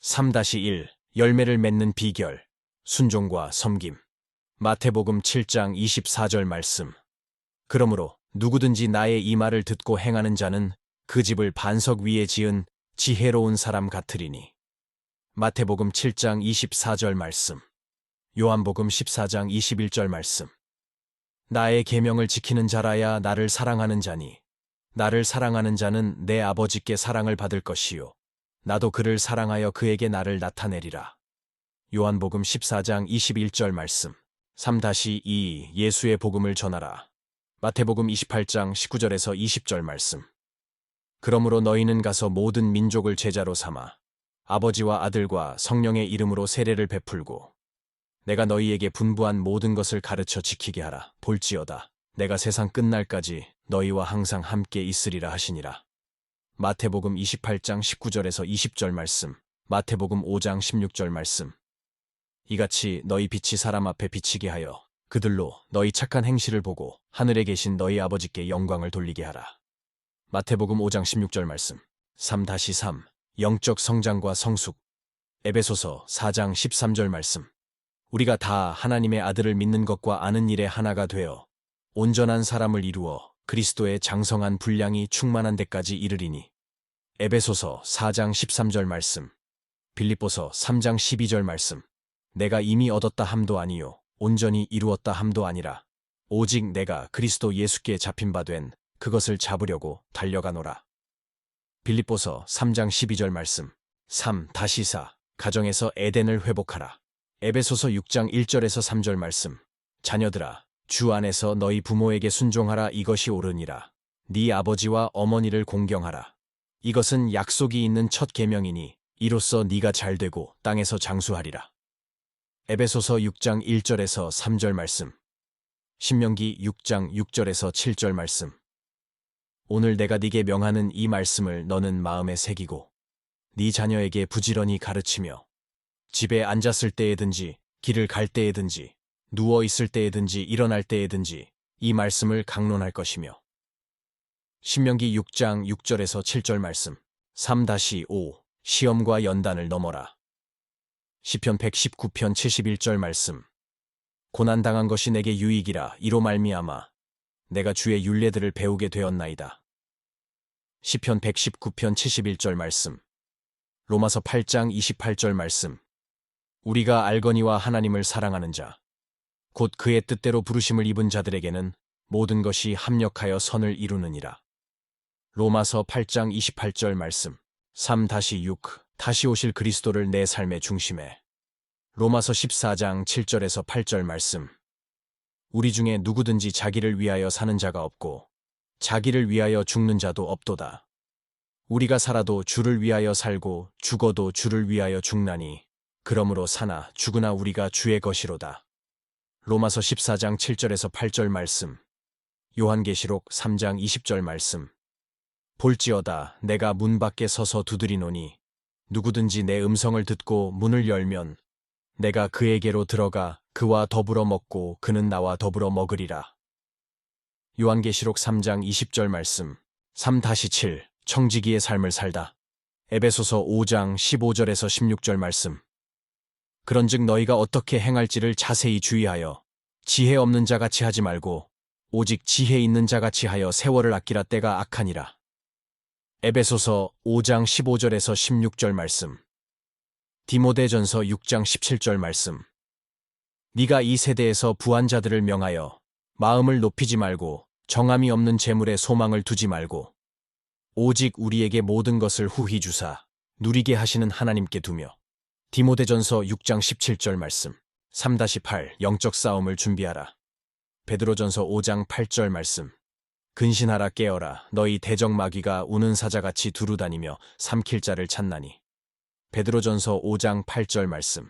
3-1 열매를 맺는 비결, 순종과 섬김. 마태복음 7장 24절 말씀. 그러므로 누구든지 나의 이 말을 듣고 행하는 자는 그 집을 반석 위에 지은 지혜로운 사람 같으리니. 마태복음 7장 24절 말씀. 요한복음 14장 21절 말씀. 나의 계명을 지키는 자라야 나를 사랑하는 자니 나를 사랑하는 자는 내 아버지께 사랑을 받을 것이요 나도 그를 사랑하여 그에게 나를 나타내리라. 요한복음 14장 21절 말씀. 3-2 예수의 복음을 전하라. 마태복음 28장 19절에서 20절 말씀. 그러므로 너희는 가서 모든 민족을 제자로 삼아 아버지와 아들과 성령의 이름으로 세례를 베풀고 내가 너희에게 분부한 모든 것을 가르쳐 지키게 하라. 볼지어다 내가 세상 끝날까지 너희와 항상 함께 있으리라 하시니라. 마태복음 28장 19절에서 20절 말씀. 마태복음 5장 16절 말씀. 이같이 너희 빛이 사람 앞에 비치게 하여 그들로 너희 착한 행실을 보고 하늘에 계신 너희 아버지께 영광을 돌리게 하라. 마태복음 5장 16절 말씀. 3-3 영적 성장과 성숙. 에베소서 4장 13절 말씀. 우리가 다 하나님의 아들을 믿는 것과 아는 일에 하나가 되어 온전한 사람을 이루어 그리스도의 장성한 분량이 충만한 데까지 이르리니. 에베소서 4장 13절 말씀. 빌립보서 3장 12절 말씀. 내가 이미 얻었다 함도 아니요 온전히 이루었다 함도 아니라 오직 내가 그리스도 예수께 잡힌 바 된 그것을 잡으려고 달려가노라. 빌립보서 3장 12절 말씀. 3-4 가정에서 에덴을 회복하라. 에베소서 6장 1절에서 3절 말씀. 자녀들아 주 안에서 너희 부모에게 순종하라. 이것이 옳으니라. 네 아버지와 어머니를 공경하라. 이것은 약속이 있는 첫 계명이니 이로써 네가 잘되고 땅에서 장수하리라. 에베소서 6장 1절에서 3절 말씀. 신명기 6장 6절에서 7절 말씀. 오늘 내가 네게 명하는 이 말씀을 너는 마음에 새기고 네 자녀에게 부지런히 가르치며 집에 앉았을 때에든지 길을 갈 때에든지 누워 있을 때에든지 일어날 때에든지 이 말씀을 강론할 것이며. 신명기 6장 6절에서 7절 말씀. 3-5 시험과 연단을 넘어라. 시편 119편 71절 말씀. 고난당한 것이 내게 유익이라. 이로 말미암아 내가 주의 율례들을 배우게 되었나이다. 시편 119편 71절 말씀. 로마서 8장 28절 말씀. 우리가 알거니와 하나님을 사랑하는 자 곧 그의 뜻대로 부르심을 입은 자들에게는 모든 것이 합력하여 선을 이루느니라. 로마서 8장 28절 말씀. 3-6 다시 오실 그리스도를 내 삶의 중심에. 로마서 14장 7절에서 8절 말씀. 우리 중에 누구든지 자기를 위하여 사는 자가 없고 자기를 위하여 죽는 자도 없도다. 우리가 살아도 주를 위하여 살고 죽어도 주를 위하여 죽나니 그러므로 사나 죽으나 우리가 주의 것이로다. 로마서 14장 7절에서 8절 말씀. 요한계시록 3장 20절 말씀. 볼지어다 내가 문 밖에 서서 두드리노니 누구든지 내 음성을 듣고 문을 열면 내가 그에게로 들어가 그와 더불어 먹고 그는 나와 더불어 먹으리라. 요한계시록 3장 20절 말씀. 3-7 청지기의 삶을 살다. 에베소서 5장 15절에서 16절 말씀. 그런즉 너희가 어떻게 행할지를 자세히 주의하여 지혜 없는 자같이 하지 말고 오직 지혜 있는 자같이 하여 세월을 아끼라. 때가 악하니라. 에베소서 5장 15절에서 16절 말씀. 디모데전서 6장 17절 말씀. 네가 이 세대에서 부한 자들을 명하여 마음을 높이지 말고 정함이 없는 재물에 소망을 두지 말고 오직 우리에게 모든 것을 후히 주사 누리게 하시는 하나님께 두며. 디모데전서 6장 17절 말씀. 3-8 영적 싸움을 준비하라. 베드로전서 5장 8절 말씀. 근신하라. 깨어라. 너희 대적 마귀가 우는 사자같이 두루다니며 삼킬 자를 찾나니. 베드로전서 5장 8절 말씀.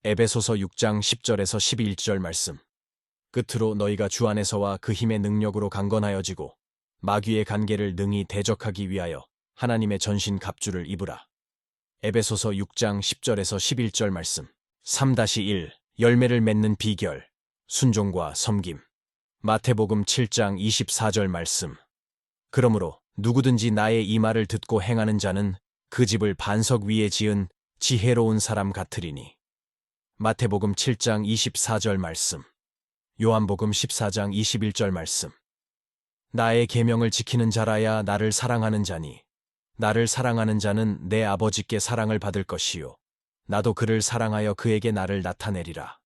에베소서 6장 10절에서 11절 말씀. 끝으로 너희가 주 안에서와 그 힘의 능력으로 강건하여지고 마귀의 간계를 능히 대적하기 위하여 하나님의 전신 갑주를 입으라. 에베소서 6장 10절에서 11절 말씀. 3-1 열매를 맺는 비결, 순종과 섬김. 마태복음 7장 24절 말씀. 그러므로 누구든지 나의 이 말을 듣고 행하는 자는 그 집을 반석 위에 지은 지혜로운 사람 같으리니. 마태복음 7장 24절 말씀. 요한복음 14장 21절 말씀. 나의 계명을 지키는 자라야 나를 사랑하는 자니 나를 사랑하는 자는 내 아버지께 사랑을 받을 것이요 나도 그를 사랑하여 그에게 나를 나타내리라.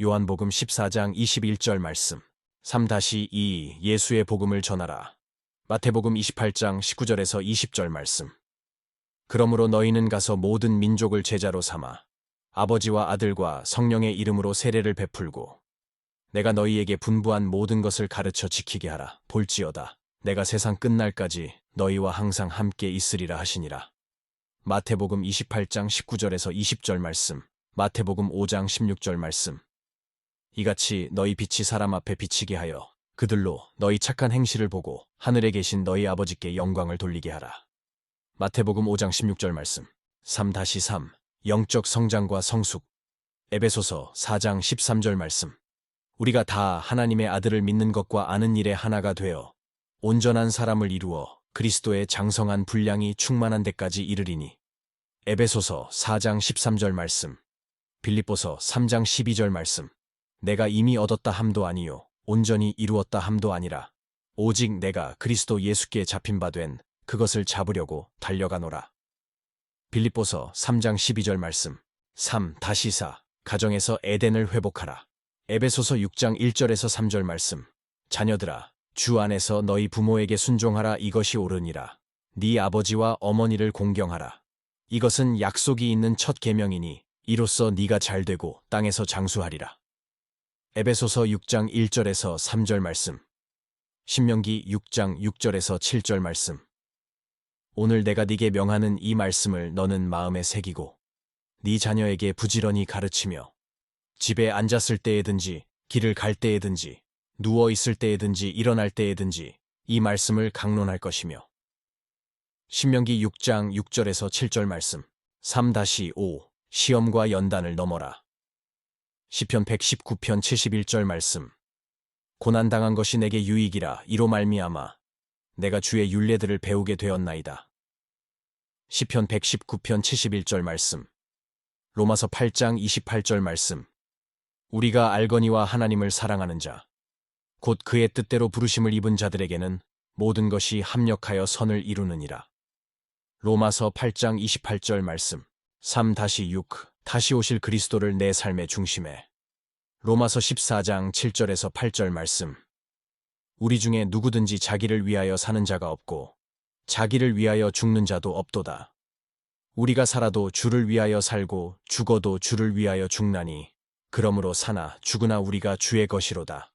요한복음 14장 21절 말씀. 3-2 예수의 복음을 전하라. 마태복음 28장 19절에서 20절 말씀. 그러므로 너희는 가서 모든 민족을 제자로 삼아 아버지와 아들과 성령의 이름으로 세례를 베풀고 내가 너희에게 분부한 모든 것을 가르쳐 지키게 하라. 볼지어다 내가 세상 끝날까지 너희와 항상 함께 있으리라 하시니라. 마태복음 28장 19절에서 20절 말씀. 마태복음 5장 16절 말씀. 이같이 너희 빛이 사람 앞에 비치게 하여 그들로 너희 착한 행실을 보고 하늘에 계신 너희 아버지께 영광을 돌리게 하라. 마태복음 5장 16절 말씀. 3-3 영적 성장과 성숙. 에베소서 4장 13절 말씀. 우리가 다 하나님의 아들을 믿는 것과 아는 일에 하나가 되어 온전한 사람을 이루어 그리스도의 장성한 분량이 충만한 데까지 이르리니. 에베소서 4장 13절 말씀. 빌립보서 3장 12절 말씀. 내가 이미 얻었다 함도 아니요 온전히 이루었다 함도 아니라 오직 내가 그리스도 예수께 잡힌 바 된 그것을 잡으려고 달려가노라. 빌립보서 3장 12절 말씀. 3-4 가정에서 에덴을 회복하라. 에베소서 6장 1절에서 3절 말씀. 자녀들아 주 안에서 너희 부모에게 순종하라. 이것이 옳으니라. 네 아버지와 어머니를 공경하라. 이것은 약속이 있는 첫 계명이니 이로써 네가 잘되고 땅에서 장수하리라. 에베소서 6장 1절에서 3절 말씀. 신명기 6장 6절에서 7절 말씀. 오늘 내가 네게 명하는 이 말씀을 너는 마음에 새기고 네 자녀에게 부지런히 가르치며 집에 앉았을 때에든지 길을 갈 때에든지 누워 있을 때에든지 일어날 때에든지 이 말씀을 강론할 것이며. 신명기 6장 6절에서 7절 말씀. 3-5 시험과 연단을 넘어라. 시편 119편 71절 말씀. 고난당한 것이 내게 유익이라. 이로 말미암아 내가 주의 율례들을 배우게 되었나이다. 시편 119편 71절 말씀. 로마서 8장 28절 말씀. 우리가 알거니와 하나님을 사랑하는 자 곧 그의 뜻대로 부르심을 입은 자들에게는 모든 것이 합력하여 선을 이루느니라. 로마서 8장 28절 말씀. 3-6 다시 오실 그리스도를 내 삶의 중심에. 로마서 14장 7절에서 8절 말씀. 우리 중에 누구든지 자기를 위하여 사는 자가 없고 자기를 위하여 죽는 자도 없도다. 우리가 살아도 주를 위하여 살고 죽어도 주를 위하여 죽나니 그러므로 사나 죽으나 우리가 주의 것이로다.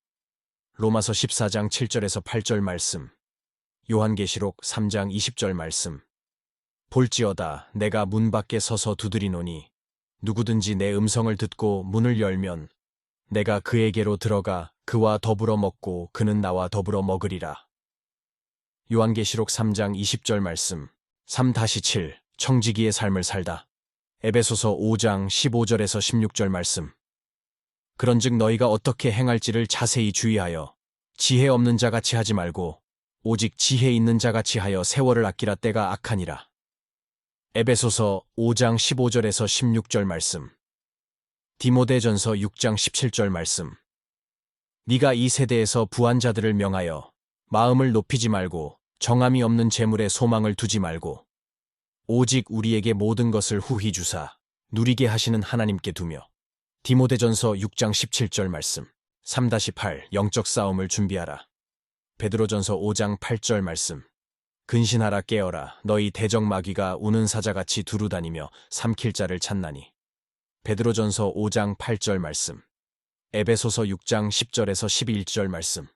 로마서 14장 7절에서 8절 말씀. 요한계시록 3장 20절 말씀. 볼지어다 내가 문 밖에 서서 두드리노니 누구든지 내 음성을 듣고 문을 열면 내가 그에게로 들어가 그와 더불어 먹고 그는 나와 더불어 먹으리라. 요한계시록 3장 20절 말씀. 3-7 청지기의 삶을 살다. 에베소서 5장 15절에서 16절 말씀. 그런즉 너희가 어떻게 행할지를 자세히 주의하여 지혜 없는 자같이 하지 말고 오직 지혜 있는 자같이 하여 세월을 아끼라. 때가 악하니라. 에베소서 5장 15절에서 16절 말씀. 디모데전서 6장 17절 말씀. 네가 이 세대에서 부한 자들을 명하여 마음을 높이지 말고 정함이 없는 재물에 소망을 두지 말고 오직 우리에게 모든 것을 후히 주사 누리게 하시는 하나님께 두며. 디모데전서 6장 17절 말씀. 3-8 영적 싸움을 준비하라. 베드로전서 5장 8절 말씀. 근신하라. 깨어라. 너희 대적 마귀가 우는 사자같이 두루다니며 삼킬 자를 찾나니. 베드로전서 5장 8절 말씀. 에베소서 6장 10절에서 11절 말씀.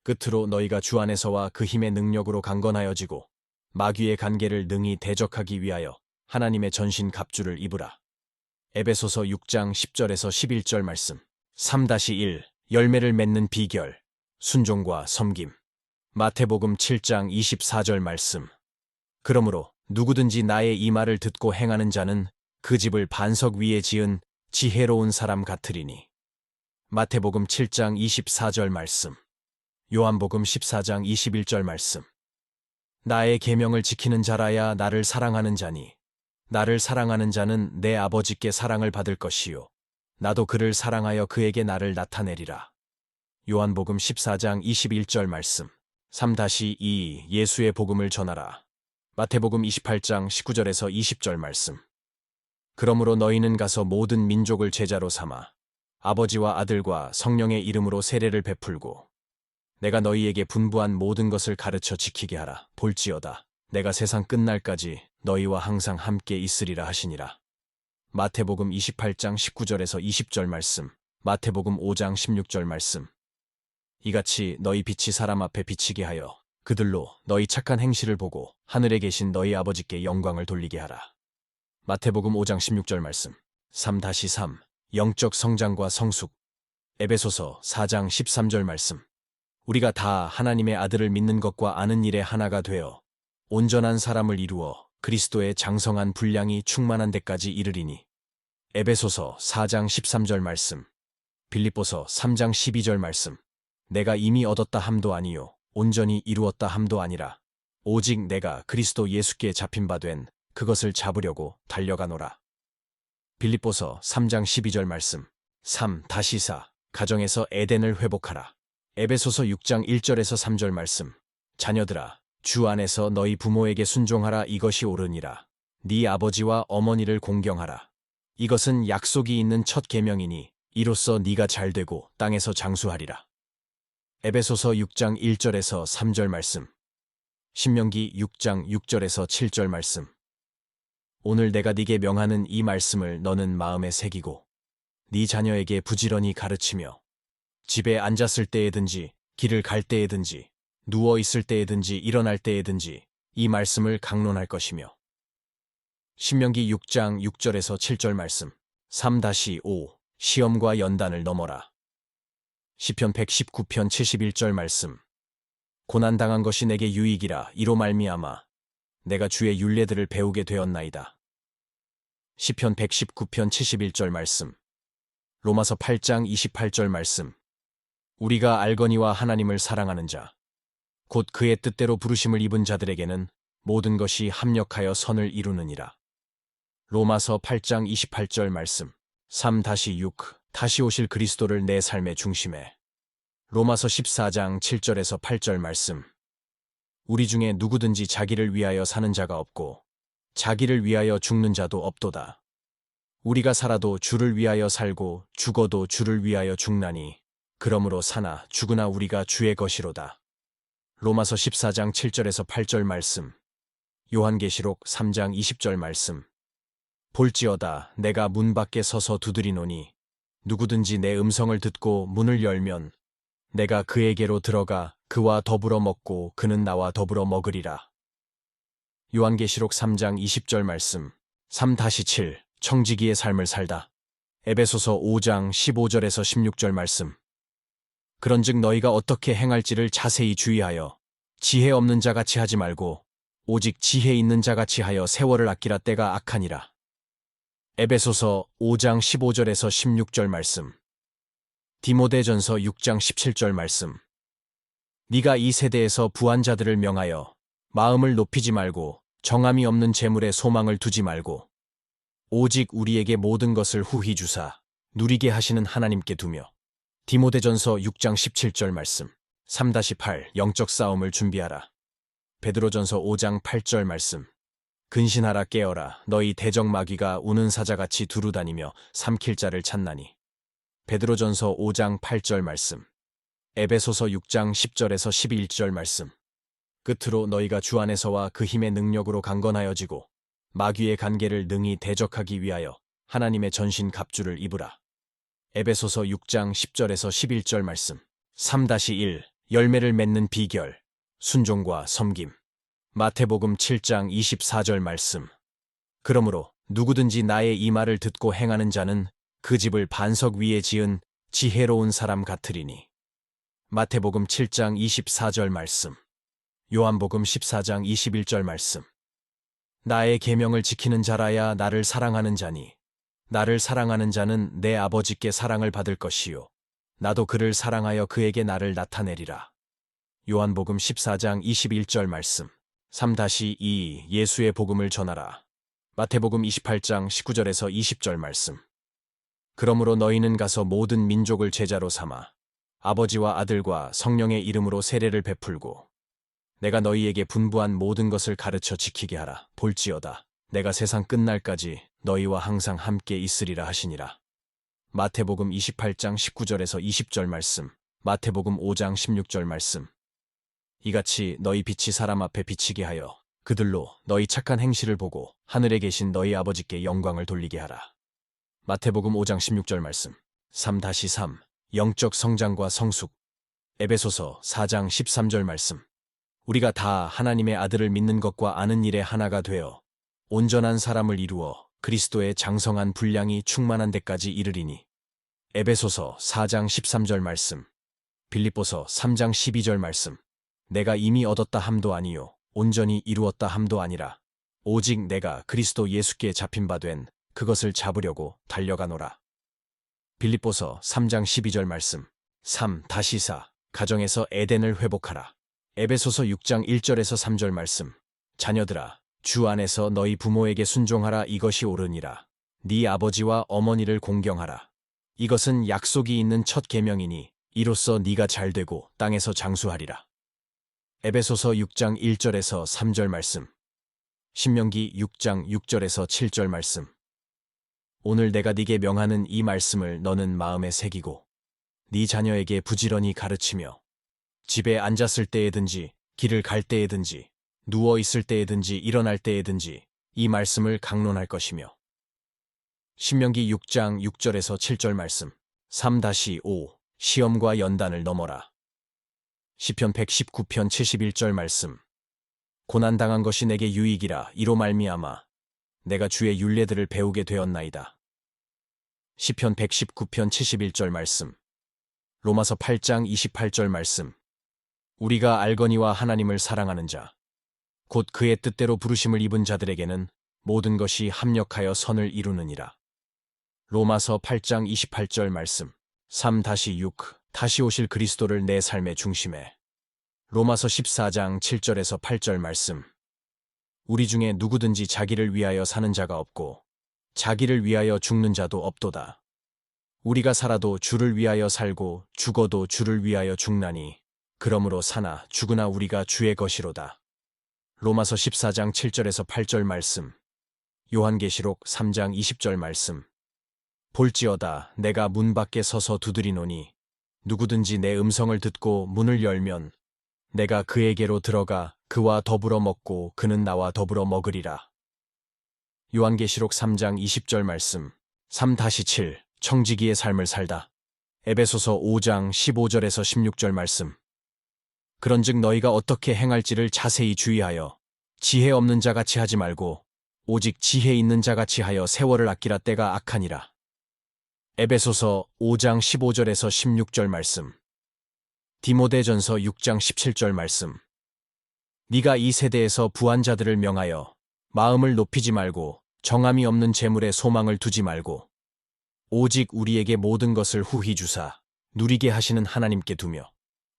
끝으로 너희가 주 안에서와 그 힘의 능력으로 강건하여지고 마귀의 간계를 능히 대적하기 위하여 하나님의 전신 갑주를 입으라. 에베소서 6장 10절에서 11절 말씀. 3-1 열매를 맺는 비결. 순종과 섬김. 마태복음 7장 24절 말씀. 그러므로 누구든지 나의 이 말을 듣고 행하는 자는 그 집을 반석 위에 지은 지혜로운 사람 같으리니. 마태복음 7장 24절 말씀. 요한복음 14장 21절 말씀. 나의 계명을 지키는 자라야 나를 사랑하는 자니 나를 사랑하는 자는 내 아버지께 사랑을 받을 것이요. 나도 그를 사랑하여 그에게 나를 나타내리라. 요한복음 14장 21절 말씀. 3-2 예수의 복음을 전하라. 마태복음 28장 19절에서 20절 말씀. 그러므로 너희는 가서 모든 민족을 제자로 삼아 아버지와 아들과 성령의 이름으로 세례를 베풀고 내가 너희에게 분부한 모든 것을 가르쳐 지키게 하라. 볼지어다 내가 세상 끝날까지 너희와 항상 함께 있으리라 하시니라. 마태복음 28장 19절에서 20절 말씀. 마태복음 5장 16절 말씀. 이같이 너희 빛이 사람 앞에 비치게 하여 그들로 너희 착한 행실을 보고 하늘에 계신 너희 아버지께 영광을 돌리게 하라. 마태복음 5장 16절 말씀. 3-3 영적 성장과 성숙. 에베소서 4장 13절 말씀. 우리가 다 하나님의 아들을 믿는 것과 아는 일에 하나가 되어 온전한 사람을 이루어 그리스도의 장성한 분량이 충만한 데까지 이르리니. 에베소서 4장 13절 말씀. 빌립보서 3장 12절 말씀. 내가 이미 얻었다 함도 아니요 온전히 이루었다 함도 아니라 오직 내가 그리스도 예수께 잡힌 바 된 그것을 잡으려고 달려가노라. 빌립보서 3장 12절 말씀. 3-4 가정에서 에덴을 회복하라. 에베소서 6장 1절에서 3절 말씀. 자녀들아 주 안에서 너희 부모에게 순종하라. 이것이 옳으니라. 네 아버지와 어머니를 공경하라. 이것은 약속이 있는 첫 계명이니 이로써 네가 잘되고 땅에서 장수하리라. 에베소서 6장 1절에서 3절 말씀. 신명기 6장 6절에서 7절 말씀. 오늘 내가 네게 명하는 이 말씀을 너는 마음에 새기고 네 자녀에게 부지런히 가르치며 집에 앉았을 때에든지 길을 갈 때에든지 누워 있을 때에든지 일어날 때에든지 이 말씀을 강론할 것이며. 신명기 6장 6절에서 7절 말씀. 3-5 시험과 연단을 넘어라. 시편 119편 71절 말씀. 고난당한 것이 내게 유익이라. 이로 말미암아 내가 주의 율례들을 배우게 되었나이다. 시편 119편 71절 말씀. 로마서 8장 28절 말씀. 우리가 알거니와 하나님을 사랑하는 자 곧 그의 뜻대로 부르심을 입은 자들에게는 모든 것이 합력하여 선을 이루느니라. 로마서 8장 28절 말씀. 3-6 다시 오실 그리스도를 내 삶의 중심에. 로마서 14장 7절에서 8절 말씀. 우리 중에 누구든지 자기를 위하여 사는 자가 없고 자기를 위하여 죽는 자도 없도다. 우리가 살아도 주를 위하여 살고 죽어도 주를 위하여 죽나니 그러므로 사나 죽으나 우리가 주의 것이로다. 로마서 14장 7절에서 8절 말씀. 요한계시록 3장 20절 말씀. 볼지어다 내가 문 밖에 서서 두드리노니 누구든지 내 음성을 듣고 문을 열면 내가 그에게로 들어가 그와 더불어 먹고 그는 나와 더불어 먹으리라. 요한계시록 3장 20절 말씀. 3-7 청지기의 삶을 살다. 에베소서 5장 15절에서 16절 말씀. 그런즉 너희가 어떻게 행할지를 자세히 주의하여 지혜 없는 자같이 하지 말고 오직 지혜 있는 자같이 하여 세월을 아끼라. 때가 악하니라. 에베소서 5장 15절에서 16절 말씀. 디모데전서 6장 17절 말씀. 네가 이 세대에서 부한 자들을 명하여 마음을 높이지 말고 정함이 없는 재물에 소망을 두지 말고 오직 우리에게 모든 것을 후히 주사 누리게 하시는 하나님께 두며. 디모데전서 6장 17절 말씀. 3-8 영적 싸움을 준비하라. 베드로전서 5장 8절 말씀. 근신하라. 깨어라. 너희 대적 마귀가 우는 사자같이 두루다니며 삼킬 자를 찾나니. 베드로전서 5장 8절 말씀. 에베소서 6장 10절에서 11절 말씀. 끝으로 너희가 주 안에서와 그 힘의 능력으로 강건하여지고 마귀의 간계를 능히 대적하기 위하여 하나님의 전신 갑주를 입으라. 에베소서 6장 10절에서 11절 말씀. 3-1 열매를 맺는 비결. 순종과 섬김. 마태복음 7장 24절 말씀. 그러므로 누구든지 나의 이 말을 듣고 행하는 자는 그 집을 반석 위에 지은 지혜로운 사람 같으리니. 마태복음 7장 24절 말씀. 요한복음 14장 21절 말씀. 나의 계명을 지키는 자라야 나를 사랑하는 자니 나를 사랑하는 자는 내 아버지께 사랑을 받을 것이요 나도 그를 사랑하여 그에게 나를 나타내리라. 요한복음 14장 21절 말씀. 3-2 예수의 복음을 전하라. 마태복음 28장 19절에서 20절 말씀. 그러므로 너희는 가서 모든 민족을 제자로 삼아 아버지와 아들과 성령의 이름으로 세례를 베풀고 내가 너희에게 분부한 모든 것을 가르쳐 지키게 하라. 볼지어다 내가 세상 끝날까지 너희와 항상 함께 있으리라 하시니라. 마태복음 28장 19절에서 20절 말씀. 마태복음 5장 16절 말씀. 이같이 너희 빛이 사람 앞에 비치게 하여 그들로 너희 착한 행실을 보고 하늘에 계신 너희 아버지께 영광을 돌리게 하라. 마태복음 5장 16절 말씀. 3-3 영적 성장과 성숙. 에베소서 4장 13절 말씀. 우리가 다 하나님의 아들을 믿는 것과 아는 일에 하나가 되어 온전한 사람을 이루어 그리스도의 장성한 분량이 충만한 데까지 이르리니. 에베소서 4장 13절 말씀. 빌립보서 3장 12절 말씀. 내가 이미 얻었다 함도 아니요 온전히 이루었다 함도 아니라 오직 내가 그리스도 예수께 잡힌 바 된 그것을 잡으려고 달려가노라. 빌립보서 3장 12절 말씀. 3-4 가정에서 에덴을 회복하라. 에베소서 6장 1절에서 3절 말씀. 자녀들아 주 안에서 너희 부모에게 순종하라. 이것이 옳으니라. 네 아버지와 어머니를 공경하라. 이것은 약속이 있는 첫 계명이니 이로써 네가 잘되고 땅에서 장수하리라. 에베소서 6장 1절에서 3절 말씀. 신명기 6장 6절에서 7절 말씀. 오늘 내가 네게 명하는 이 말씀을 너는 마음에 새기고 네 자녀에게 부지런히 가르치며 집에 앉았을 때에든지 길을 갈 때에든지 누워 있을 때에든지 일어날 때에든지 이 말씀을 강론할 것이며. 신명기 6장 6절에서 7절 말씀. 3-5 시험과 연단을 넘어라. 시편 119편 71절 말씀. 고난당한 것이 내게 유익이라. 이로 말미암아 내가 주의 율례들을 배우게 되었나이다. 시편 119편 71절 말씀. 로마서 8장 28절 말씀. 우리가 알거니와 하나님을 사랑하는 자 곧 그의 뜻대로 부르심을 입은 자들에게는 모든 것이 합력하여 선을 이루느니라. 로마서 8장 28절 말씀. 3-6 다시 오실 그리스도를 내 삶의 중심에. 로마서 14장 7절에서 8절 말씀. 우리 중에 누구든지 자기를 위하여 사는 자가 없고 자기를 위하여 죽는 자도 없도다. 우리가 살아도 주를 위하여 살고 죽어도 주를 위하여 죽나니 그러므로 사나 죽으나 우리가 주의 것이로다. 로마서 14장 7절에서 8절 말씀. 요한계시록 3장 20절 말씀. 볼지어다 내가 문 밖에 서서 두드리노니 누구든지 내 음성을 듣고 문을 열면 내가 그에게로 들어가 그와 더불어 먹고 그는 나와 더불어 먹으리라. 요한계시록 3장 20절 말씀. 3-7 청지기의 삶을 살다. 에베소서 5장 15절에서 16절 말씀. 그런즉 너희가 어떻게 행할지를 자세히 주의하여 지혜 없는 자같이 하지 말고 오직 지혜 있는 자같이 하여 세월을 아끼라. 때가 악하니라. 에베소서 5장 15절에서 16절 말씀. 디모데전서 6장 17절 말씀. 네가 이 세대에서 부한 자들을 명하여 마음을 높이지 말고 정함이 없는 재물에 소망을 두지 말고 오직 우리에게 모든 것을 후히 주사 누리게 하시는 하나님께 두며.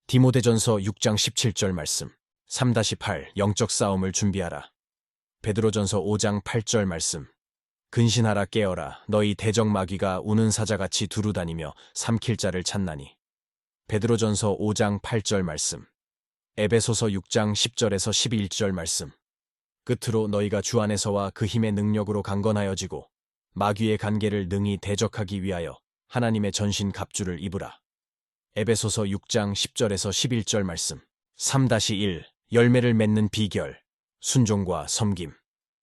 디모데전서 6장 17절 말씀. 3-8 영적 싸움을 준비하라. 베드로전서 5장 8절 말씀. 근신하라. 깨어라. 너희 대적 마귀가 우는 사자같이 두루다니며 삼킬 자를 찾나니. 베드로전서 5장 8절 말씀. 에베소서 6장 10절에서 11절 말씀. 끝으로 너희가 주 안에서와 그 힘의 능력으로 강건하여지고 마귀의 간계를 능히 대적하기 위하여 하나님의 전신 갑주를 입으라. 에베소서 6장 10절에서 11절 말씀. 3-1 열매를 맺는 비결. 순종과 섬김.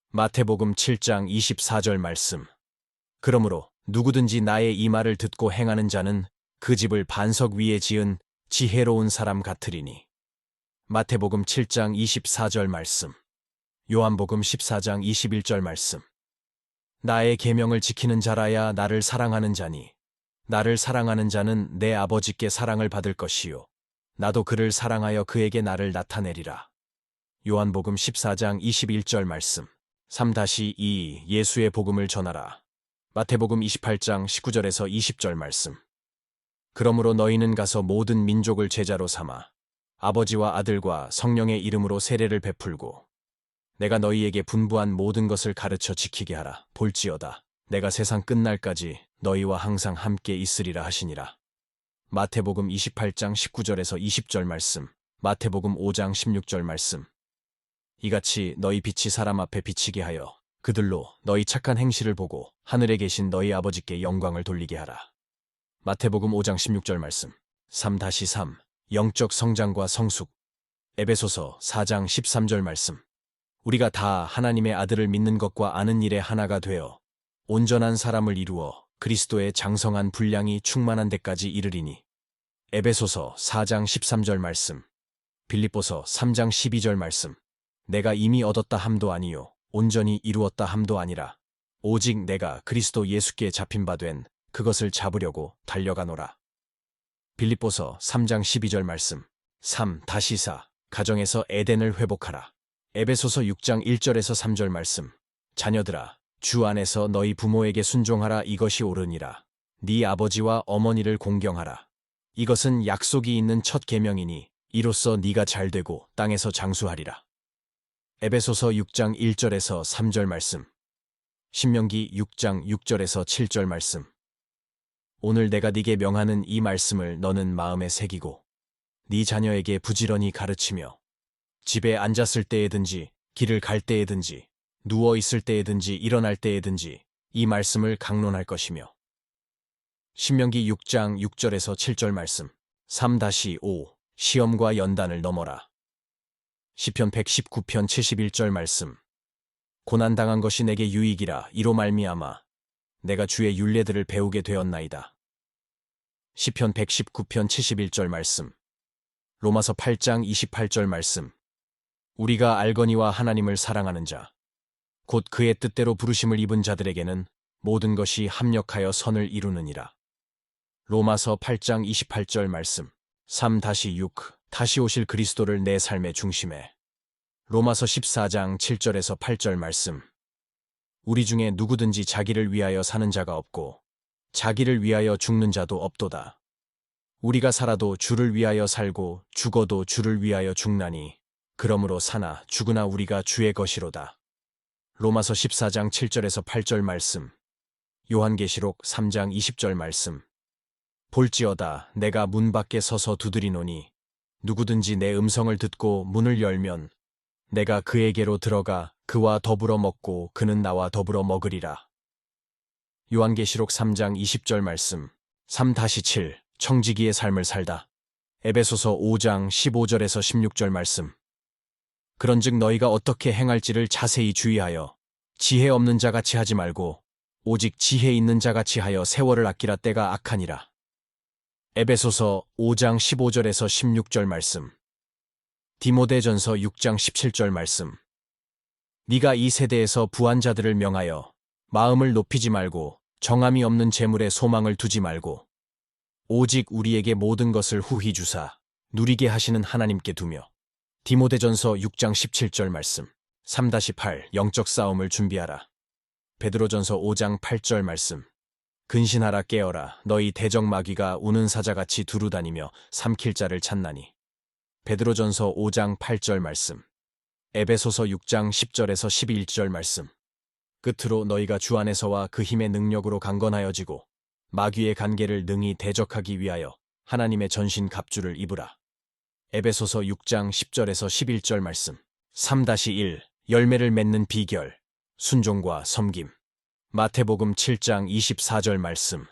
마태복음 7장 24절 말씀. 그러므로 누구든지 나의 이 말을 듣고 행하는 자는 그 집을 반석 위에 지은 지혜로운 사람 같으리니. 마태복음 7장 24절 말씀. 요한복음 14장 21절 말씀. 나의 계명을 지키는 자라야 나를 사랑하는 자니 나를 사랑하는 자는 내 아버지께 사랑을 받을 것이요 나도 그를 사랑하여 그에게 나를 나타내리라. 요한복음 14장 21절 말씀. 3-2 예수의 복음을 전하라. 마태복음 28장 19절에서 20절 말씀. 그러므로 너희는 가서 모든 민족을 제자로 삼아 아버지와 아들과 성령의 이름으로 세례를 베풀고 내가 너희에게 분부한 모든 것을 가르쳐 지키게 하라. 볼지어다. 내가 세상 끝날까지 너희와 항상 함께 있으리라 하시니라. 마태복음 28장 19절에서 20절 말씀, 마태복음 5장 16절 말씀. 이같이 너희 빛이 사람 앞에 비치게 하여 그들로 너희 착한 행실을 보고 하늘에 계신 너희 아버지께 영광을 돌리게 하라. 마태복음 5장 16절 말씀. 3-3 영적 성장과 성숙. 에베소서 4장 13절 말씀. 우리가 다 하나님의 아들을 믿는 것과 아는 일에 하나가 되어 온전한 사람을 이루어 그리스도의 장성한 분량이 충만한 데까지 이르리니. 에베소서 4장 13절 말씀. 빌립보서 3장 12절 말씀. 내가 이미 얻었다 함도 아니요 온전히 이루었다 함도 아니라 오직 내가 그리스도 예수께 잡힌 바 된 그것을 잡으려고 달려가노라. 빌립보서 3장 12절 말씀. 3-4 가정에서 에덴을 회복하라. 에베소서 6장 1절에서 3절 말씀. 자녀들아, 주 안에서 너희 부모에게 순종하라. 이것이 옳으니라. 네 아버지와 어머니를 공경하라. 이것은 약속이 있는 첫 계명이니 이로써 네가 잘되고 땅에서 장수하리라. 에베소서 6장 1절에서 3절 말씀. 신명기 6장 6절에서 7절 말씀. 오늘 내가 네게 명하는 이 말씀을 너는 마음에 새기고 네 자녀에게 부지런히 가르치며 집에 앉았을 때에든지 길을 갈 때에든지 누워 있을 때에든지 일어날 때에든지 이 말씀을 강론할 것이며. 신명기 6장 6절에서 7절 말씀. 3-5 시험과 연단을 넘어라. 시편 119편 71절 말씀. 고난당한 것이 내게 유익이라. 이로 말미암아 내가 주의 율례들을 배우게 되었나이다. 시편 119편 71절 말씀. 로마서 8장 28절 말씀. 우리가 알거니와 하나님을 사랑하는 자, 곧 그의 뜻대로 부르심을 입은 자들에게는 모든 것이 합력하여 선을 이루느니라. 로마서 8장 28절 말씀. 3-6 다시 오실 그리스도를 내 삶의 중심에. 로마서 14장 7절에서 8절 말씀. 우리 중에 누구든지 자기를 위하여 사는 자가 없고 자기를 위하여 죽는 자도 없도다. 우리가 살아도 주를 위하여 살고 죽어도 주를 위하여 죽나니 그러므로 사나 죽으나 우리가 주의 것이로다. 로마서 14장 7절에서 8절 말씀. 요한계시록 3장 20절 말씀. 볼지어다 내가 문 밖에 서서 두드리노니 누구든지 내 음성을 듣고 문을 열면 내가 그에게로 들어가 그와 더불어 먹고 그는 나와 더불어 먹으리라. 요한계시록 3장 20절 말씀. 3-7 청지기의 삶을 살다. 에베소서 5장 15절에서 16절 말씀. 그런즉 너희가 어떻게 행할지를 자세히 주의하여 지혜 없는 자같이 하지 말고 오직 지혜 있는 자같이 하여 세월을 아끼라. 때가 악하니라. 에베소서 5장 15절에서 16절 말씀. 디모데전서 6장 17절 말씀. 네가 이 세대에서 부한 자들을 명하여 마음을 높이지 말고 정함이 없는 재물에 소망을 두지 말고 오직 우리에게 모든 것을 후히 주사 누리게 하시는 하나님께 두며. 디모데전서 6장 17절 말씀. 3-8 영적 싸움을 준비하라. 베드로전서 5장 8절 말씀. 근신하라. 깨어라. 너희 대적 마귀가 우는 사자같이 두루다니며 삼킬 자를 찾나니. 베드로전서 5장 8절 말씀. 에베소서 6장 10절에서 11절 말씀. 끝으로 너희가 주 안에서와 그 힘의 능력으로 강건하여지고 마귀의 간계를 능히 대적하기 위하여 하나님의 전신 갑주를 입으라. 에베소서 6장 10절에서 11절 말씀. 3-1 열매를 맺는 비결, 순종과 섬김. 마태복음 7장 24절 말씀.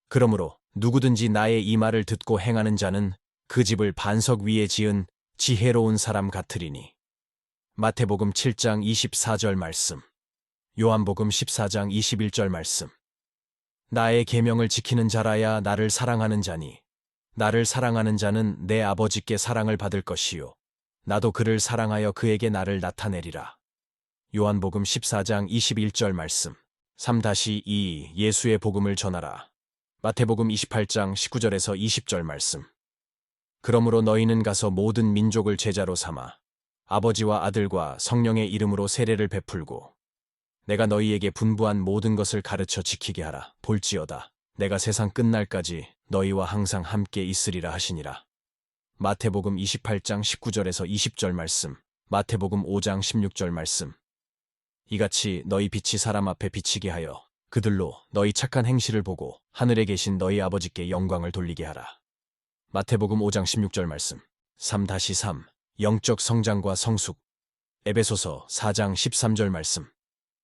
그러므로 누구든지 나의 이 말을 듣고 행하는 자는 그 집을 반석 위에 지은 지혜로운 사람 같으리니. 마태복음 7장 24절 말씀. 요한복음 14장 21절 말씀. 나의 계명을 지키는 자라야 나를 사랑하는 자니 나를 사랑하는 자는 내 아버지께 사랑을 받을 것이요 나도 그를 사랑하여 그에게 나를 나타내리라. 요한복음 14장 21절 말씀. 3-2 예수의 복음을 전하라. 마태복음 28장 19절에서 20절 말씀. 그러므로 너희는 가서 모든 민족을 제자로 삼아 아버지와 아들과 성령의 이름으로 세례를 베풀고 내가 너희에게 분부한 모든 것을 가르쳐 지키게 하라. 볼지어다 내가 세상 끝날까지 너희와 항상 함께 있으리라 하시니라. 마태복음 28장 19절에서 20절 말씀. 마태복음 5장 16절 말씀. 이같이 너희 빛이 사람 앞에 비치게 하여 그들로 너희 착한 행실을 보고 하늘에 계신 너희 아버지께 영광을 돌리게 하라. 마태복음 5장 16절 말씀. 3-3 영적 성장과 성숙. 에베소서 4장 13절 말씀.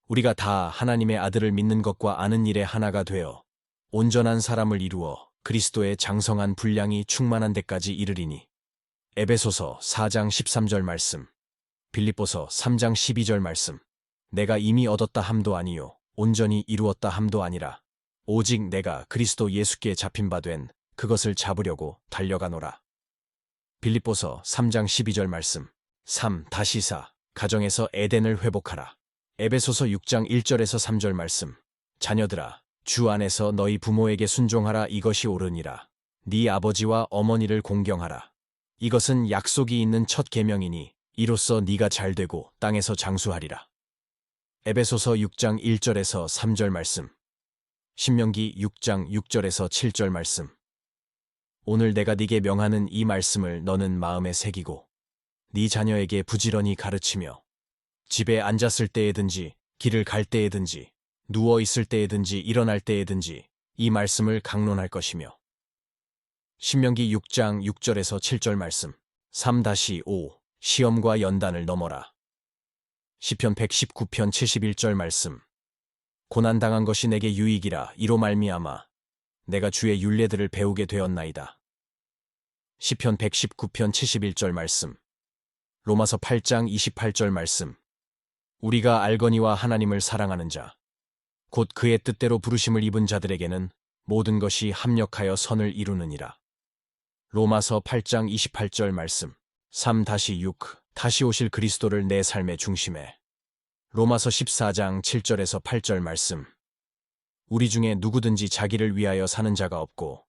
우리가 다 하나님의 아들을 믿는 것과 아는 일에 하나가 되어 온전한 사람을 이루어 그리스도의 장성한 분량이 충만한 데까지 이르리니. 에베소서 4장 13절 말씀. 빌립보서 3장 12절 말씀. 내가 이미 얻었다 함도 아니요 온전히 이루었다 함도 아니라 오직 내가 그리스도 예수께 잡힌 바 된 그것을 잡으려고 달려가노라. 빌립보서 3장 12절 말씀. 3-4 가정에서 에덴을 회복하라. 에베소서 6장 1절에서 3절 말씀. 자녀들아 주 안에서 너희 부모에게 순종하라. 이것이 옳으니라. 네 아버지와 어머니를 공경하라. 이것은 약속이 있는 첫 계명이니 이로써 네가 잘되고 땅에서 장수하리라. 에베소서 6장 1절에서 3절 말씀. 신명기 6장 6절에서 7절 말씀. 오늘 내가 네게 명하는 이 말씀을 너는 마음에 새기고 네 자녀에게 부지런히 가르치며 집에 앉았을 때에든지 길을 갈 때에든지 누워 있을 때에든지 일어날 때에든지 이 말씀을 강론할 것이며. 신명기 6장 6절에서 7절 말씀. 3-5 시험과 연단을 넘어라. 시편 119편 71절 말씀. 고난당한 것이 내게 유익이라. 이로 말미암아 내가 주의 율례들을 배우게 되었나이다. 시편 119편 71절 말씀. 로마서 8장 28절 말씀. 우리가 알거니와 하나님을 사랑하는 자 곧 그의 뜻대로 부르심을 입은 자들에게는 모든 것이 합력하여 선을 이루느니라. 로마서 8장 28절 말씀. 3-6 다시 오실 그리스도를 내 삶의 중심에. 로마서 14장 7절에서 8절 말씀. 우리 중에 누구든지 자기를 위하여 사는 자가 없고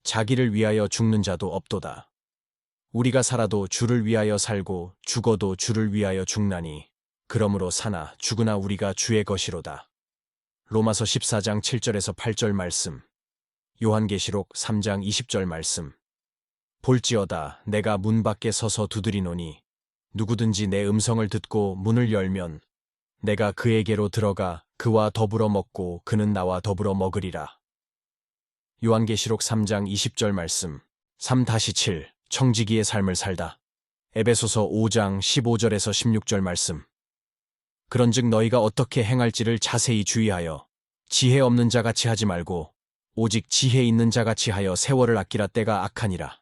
자기를 위하여 죽는 자도 없도다. 우리가 살아도 주를 위하여 살고 죽어도 주를 위하여 죽나니 그러므로 사나 죽으나 우리가 주의 것이로다. 로마서 14장 7절에서 8절 말씀. 요한계시록 3장 20절 말씀. 볼지어다 내가 문 밖에 서서 두드리노니 누구든지 내 음성을 듣고 문을 열면 내가 그에게로 들어가 그와 더불어 먹고 그는 나와 더불어 먹으리라. 요한계시록 3장 20절 말씀. 3-7 청지기의 삶을 살다. 에베소서 5장 15절에서 16절 말씀. 그런즉 너희가 어떻게 행할지를 자세히 주의하여 지혜 없는 자같이 하지 말고 오직 지혜 있는 자같이 하여 세월을 아끼라. 때가 악하니라.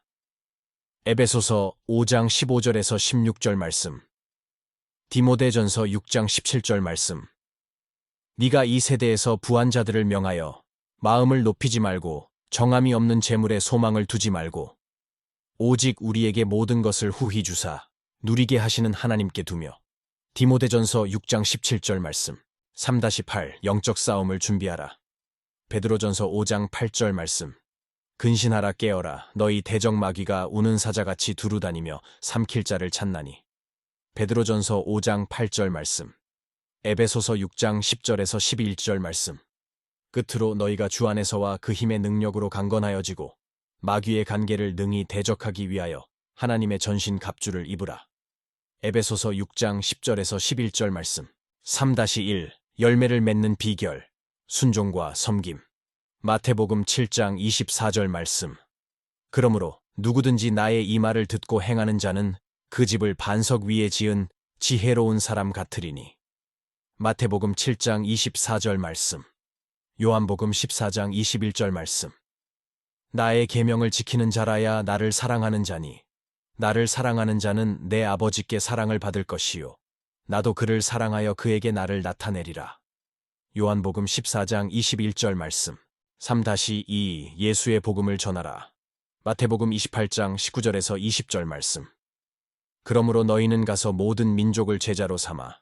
에베소서 5장 15절에서 16절 말씀. 디모데전서 6장 17절 말씀. 네가 이 세대에서 부한 자들을 명하여 마음을 높이지 말고 정함이 없는 재물에 소망을 두지 말고 오직 우리에게 모든 것을 후히 주사 누리게 하시는 하나님께 두며. 디모데전서 6장 17절 말씀. 3-8 영적 싸움을 준비하라. 베드로전서 5장 8절 말씀. 근신하라. 깨어라. 너희 대적 마귀가 우는 사자같이 두루다니며 삼킬 자를 찾나니. 베드로전서 5장 8절 말씀. 에베소서 6장 10절에서 11절 말씀. 끝으로 너희가 주 안에서와 그 힘의 능력으로 강건하여지고 마귀의 간계를 능히 대적하기 위하여 하나님의 전신 갑주를 입으라. 에베소서 6장 10절에서 11절 말씀. 3-1 열매를 맺는 비결 순종과 섬김. 마태복음 7장 24절 말씀. 그러므로 누구든지 나의 이 말을 듣고 행하는 자는 그 집을 반석 위에 지은 지혜로운 사람 같으리니. 마태복음 7장 24절 말씀. 요한복음 14장 21절 말씀. 나의 계명을 지키는 자라야 나를 사랑하는 자니 나를 사랑하는 자는 내 아버지께 사랑을 받을 것이요 나도 그를 사랑하여 그에게 나를 나타내리라. 요한복음 14장 21절 말씀. 3-2 예수의 복음을 전하라. 마태복음 28장 19절에서 20절 말씀. 그러므로 너희는 가서 모든 민족을 제자로 삼아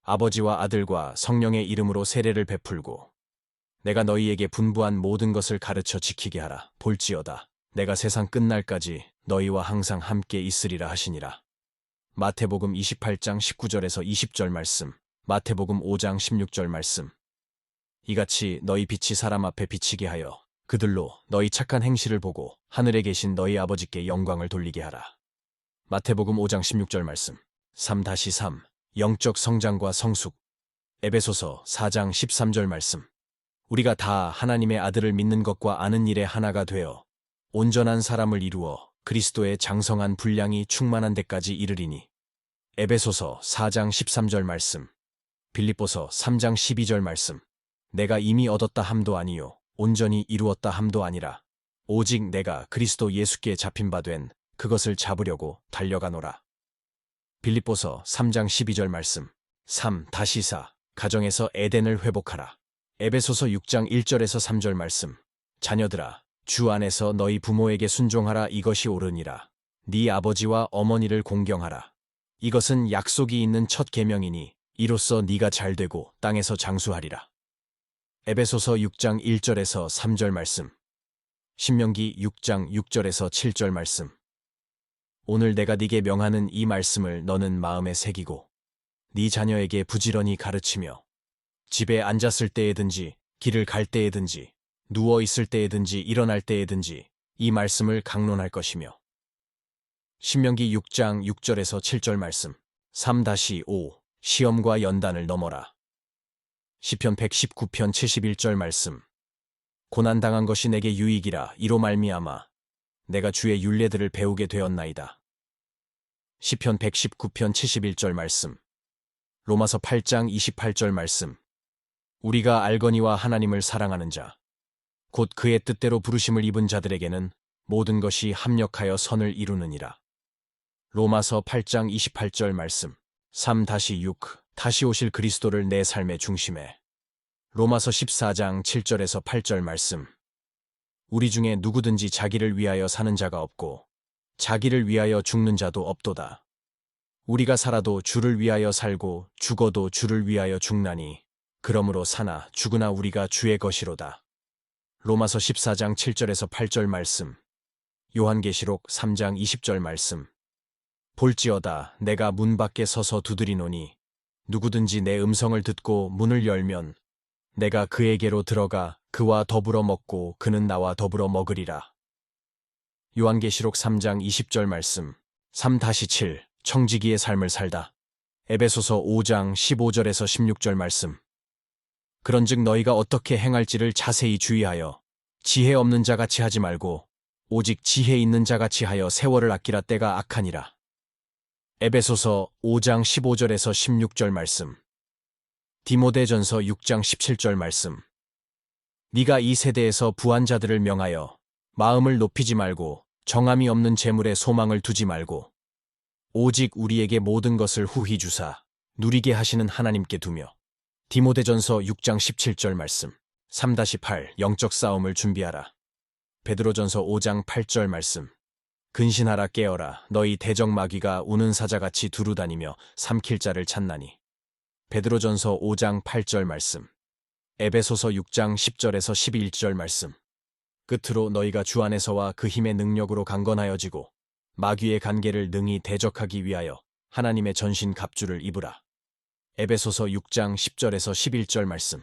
아버지와 아들과 성령의 이름으로 세례를 베풀고 내가 너희에게 분부한 모든 것을 가르쳐 지키게 하라. 볼지어다 내가 세상 끝날까지 너희와 항상 함께 있으리라 하시니라. 마태복음 28장 19절에서 20절 말씀. 마태복음 5장 16절 말씀. 이같이 너희 빛이 사람 앞에 비치게 하여 그들로 너희 착한 행실을 보고 하늘에 계신 너희 아버지께 영광을 돌리게 하라. 마태복음 5장 16절 말씀. 3-3 영적 성장과 성숙. 에베소서 4장 13절 말씀. 우리가 다 하나님의 아들을 믿는 것과 아는 일에 하나가 되어 온전한 사람을 이루어 그리스도의 장성한 분량이 충만한 데까지 이르리니. 에베소서 4장 13절 말씀. 빌립보서 3장 12절 말씀. 내가 이미 얻었다 함도 아니요 온전히 이루었다 함도 아니라 오직 내가 그리스도 예수께 잡힌 바 된 그것을 잡으려고 달려가노라. 빌립보서 3장 12절 말씀. 3-4 가정에서 에덴을 회복하라. 에베소서 6장 1절에서 3절 말씀. 자녀들아, 주 안에서 너희 부모에게 순종하라. 이것이 옳으니라. 네 아버지와 어머니를 공경하라. 이것은 약속이 있는 첫 계명이니 이로써 네가 잘되고 땅에서 장수하리라. 에베소서 6장 1절에서 3절 말씀. 신명기 6장 6절에서 7절 말씀. 오늘 내가 네게 명하는 이 말씀을 너는 마음에 새기고 네 자녀에게 부지런히 가르치며 집에 앉았을 때에든지 길을 갈 때에든지 누워 있을 때에든지 일어날 때에든지 이 말씀을 강론할 것이며. 신명기 6장 6절에서 7절 말씀. 3-5 시험과 연단을 넘어라. 시편 119편 71절 말씀. 고난당한 것이 내게 유익이라. 이로 말미암아 내가 주의 율례들을 배우게 되었나이다. 시편 119편 71절 말씀. 로마서 8장 28절 말씀. 우리가 알거니와 하나님을 사랑하는 자, 곧 그의 뜻대로 부르심을 입은 자들에게는 모든 것이 합력하여 선을 이루느니라. 로마서 8장 28절 말씀. 3-6 다시 오실 그리스도를 내 삶의 중심에. 로마서 14장 7절에서 8절 말씀. 우리 중에 누구든지 자기를 위하여 사는 자가 없고 자기를 위하여 죽는 자도 없도다. 우리가 살아도 주를 위하여 살고 죽어도 주를 위하여 죽나니 그러므로 사나 죽으나 우리가 주의 것이로다. 로마서 14장 7절에서 8절 말씀. 요한계시록 3장 20절 말씀. 볼지어다 내가 문 밖에 서서 두드리노니 누구든지 내 음성을 듣고 문을 열면 내가 그에게로 들어가 그와 더불어 먹고 그는 나와 더불어 먹으리라. 요한계시록 3장 20절 말씀. 3-7 청지기의 삶을 살다. 에베소서 5장 15절에서 16절 말씀. 그런즉 너희가 어떻게 행할지를 자세히 주의하여 지혜 없는 자같이 하지 말고 오직 지혜 있는 자같이 하여 세월을 아끼라. 때가 악하니라. 에베소서 5장 15절에서 16절 말씀. 디모데전서 6장 17절 말씀. 네가 이 세대에서 부한 자들을 명하여 마음을 높이지 말고 정함이 없는 재물에 소망을 두지 말고 오직 우리에게 모든 것을 후히 주사 누리게 하시는 하나님께 두며. 디모데전서 6장 17절 말씀. 3-8 영적 싸움을 준비하라. 베드로전서 5장 8절 말씀. 근신하라. 깨어라. 너희 대적 마귀가 우는 사자같이 두루다니며 삼킬 자를 찾나니. 베드로전서 5장 8절 말씀. 에베소서 6장 10절에서 11절 말씀. 끝으로 너희가 주 안에서와 그 힘의 능력으로 강건하여지고 마귀의 간계를 능히 대적하기 위하여 하나님의 전신 갑주를 입으라. 에베소서 6장 10절에서 11절 말씀.